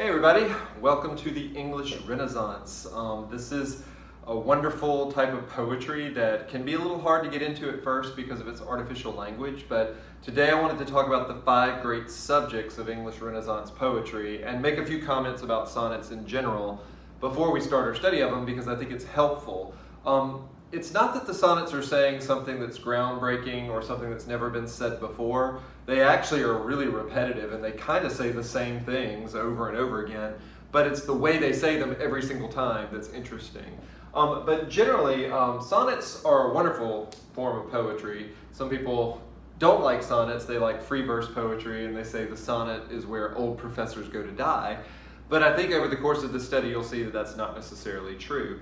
Hey everybody, welcome to the English Renaissance. This is a wonderful type of poetry that can be a little hard to get into at first because of its artificial language, but today I wanted to talk about the 5 great subjects of English Renaissance poetry and make a few comments about sonnets in general before we start our study of them because I think it's helpful. It's not that the sonnets are saying something that's groundbreaking or something that's never been said before. They actually are really repetitive and they kind of say the same things over and over again, but it's the way they say them every single time that's interesting. But generally, sonnets are a wonderful form of poetry. Some people don't like sonnets, they like free verse poetry, and they say the sonnet is where old professors go to die. But I think over the course of this study you'll see that that's not necessarily true.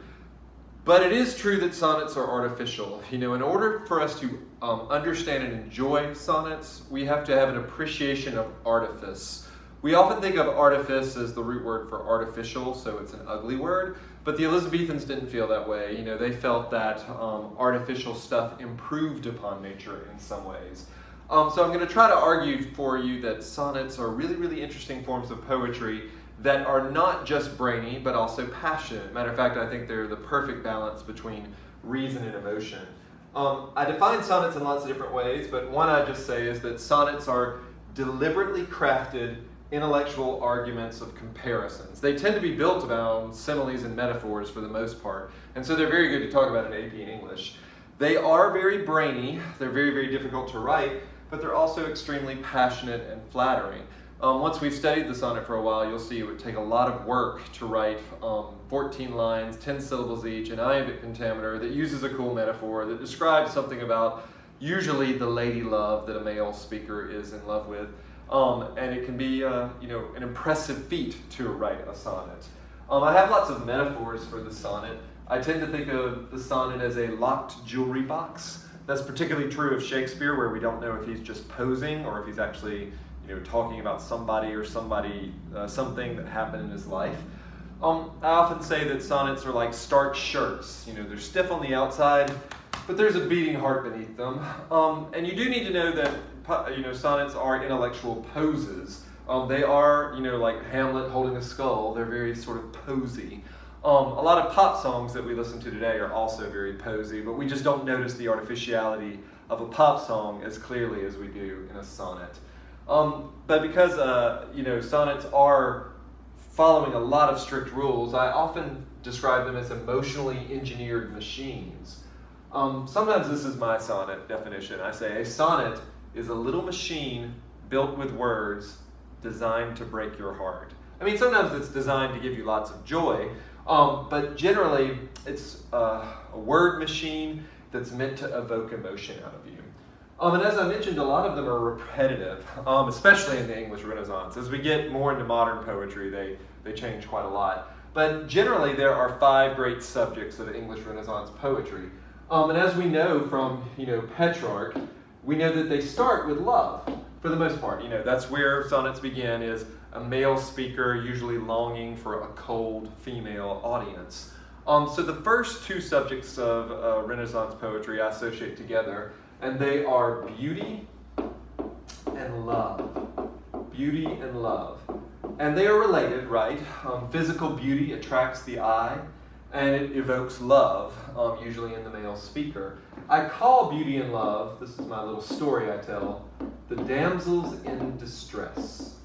But it is true that sonnets are artificial. You know, in order for us to understand and enjoy sonnets, we have to have an appreciation of artifice. We often think of artifice as the root word for artificial, so it's an ugly word, but the Elizabethans didn't feel that way. You know, they felt that artificial stuff improved upon nature in some ways. So I'm going to try to argue for you that sonnets are really, really interesting forms of poetry that are not just brainy, but also passionate. Matter of fact, I think they're the perfect balance between reason and emotion. I define sonnets in lots of different ways, but one I just say is that sonnets are deliberately crafted intellectual arguments of comparisons. They tend to be built around similes and metaphors for the most part, and so they're very good to talk about in AP and English. They are very brainy, they're very, very difficult to write, but they're also extremely passionate and flattering. Once we've studied the sonnet for a while, you'll see it would take a lot of work to write 14 lines, 10 syllables each, an iambic pentameter that uses a cool metaphor that describes something about usually the lady love that a male speaker is in love with. And it can be an impressive feat to write a sonnet. I have lots of metaphors for the sonnet. I tend to think of the sonnet as a locked jewelry box. That's particularly true of Shakespeare, where we don't know if he's just posing or if he's actually talking about somebody or something that happened in his life. I often say that sonnets are like starched shirts. They're stiff on the outside, but there's a beating heart beneath them. And you do need to know that sonnets are intellectual poses. They are like Hamlet holding a skull. They're very sort of posy. A lot of pop songs that we listen to today are also very posy, but we just don't notice the artificiality of a pop song as clearly as we do in a sonnet. But because sonnets are following a lot of strict rules, I often describe them as emotionally engineered machines. Sometimes this is my sonnet definition. I say a sonnet is a little machine built with words designed to break your heart. I mean, sometimes it's designed to give you lots of joy, but generally it's a word machine that's meant to evoke emotion out of you. And as I mentioned, a lot of them are repetitive, especially in the English Renaissance. As we get more into modern poetry, they change quite a lot. But generally, there are 5 great subjects of English Renaissance poetry. And as we know from, Petrarch, we know that they start with love, for the most part. That's where sonnets begin, is a male speaker usually longing for a cold female audience. So the first 2 subjects of Renaissance poetry I associate together, and they are beauty and love. Beauty and love. And they are related, right? Physical beauty attracts the eye, and it evokes love, usually in the male speaker. I call beauty and love, this is my little story I tell, the damsels in distress.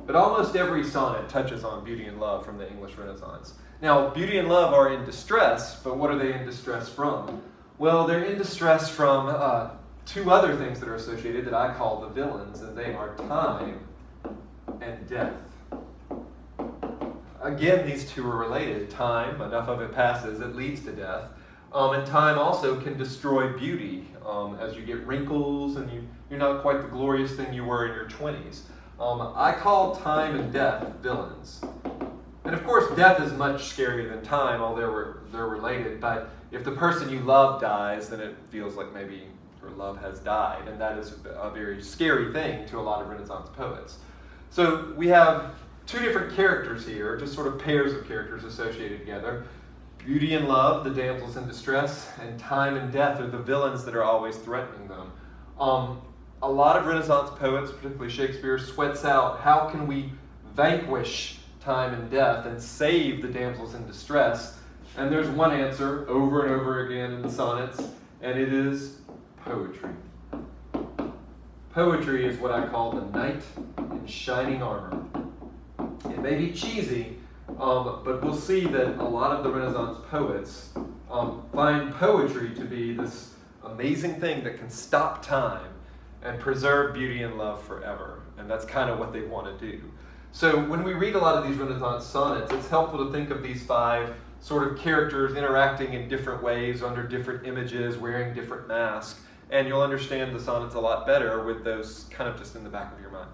But almost every sonnet touches on beauty and love from the English Renaissance. Now, beauty and love are in distress, but what are they in distress from? Well, they're in distress from 2 other things that are associated that I call the villains, and they are time and death. Again, these 2 are related. Time, enough of it passes, it leads to death. And time also can destroy beauty as you get wrinkles and you're not quite the glorious thing you were in your 20s. I call time and death villains. And of course, death is much scarier than time, although they're related, but if the person you love dies, then it feels like maybe your love has died, and that is a very scary thing to a lot of Renaissance poets. So we have 2 different characters here, just sort of pairs of characters associated together. Beauty and love, the damsels in distress, and time and death are the villains that are always threatening them. a lot of Renaissance poets, particularly Shakespeare, sweats out how can we vanquish time and death and save the damsels in distress. And there's one answer over and over again in the sonnets, and it is poetry. Poetry is what I call the knight in shining armor. It may be cheesy, but we'll see that a lot of the Renaissance poets find poetry to be this amazing thing that can stop time and preserve beauty and love forever. And that's kind of what they want to do. So when we read a lot of these Renaissance sonnets, it's helpful to think of these 5 sort of characters interacting in different ways, under different images, wearing different masks, and you'll understand the sonnets a lot better with those kind of just in the back of your mind.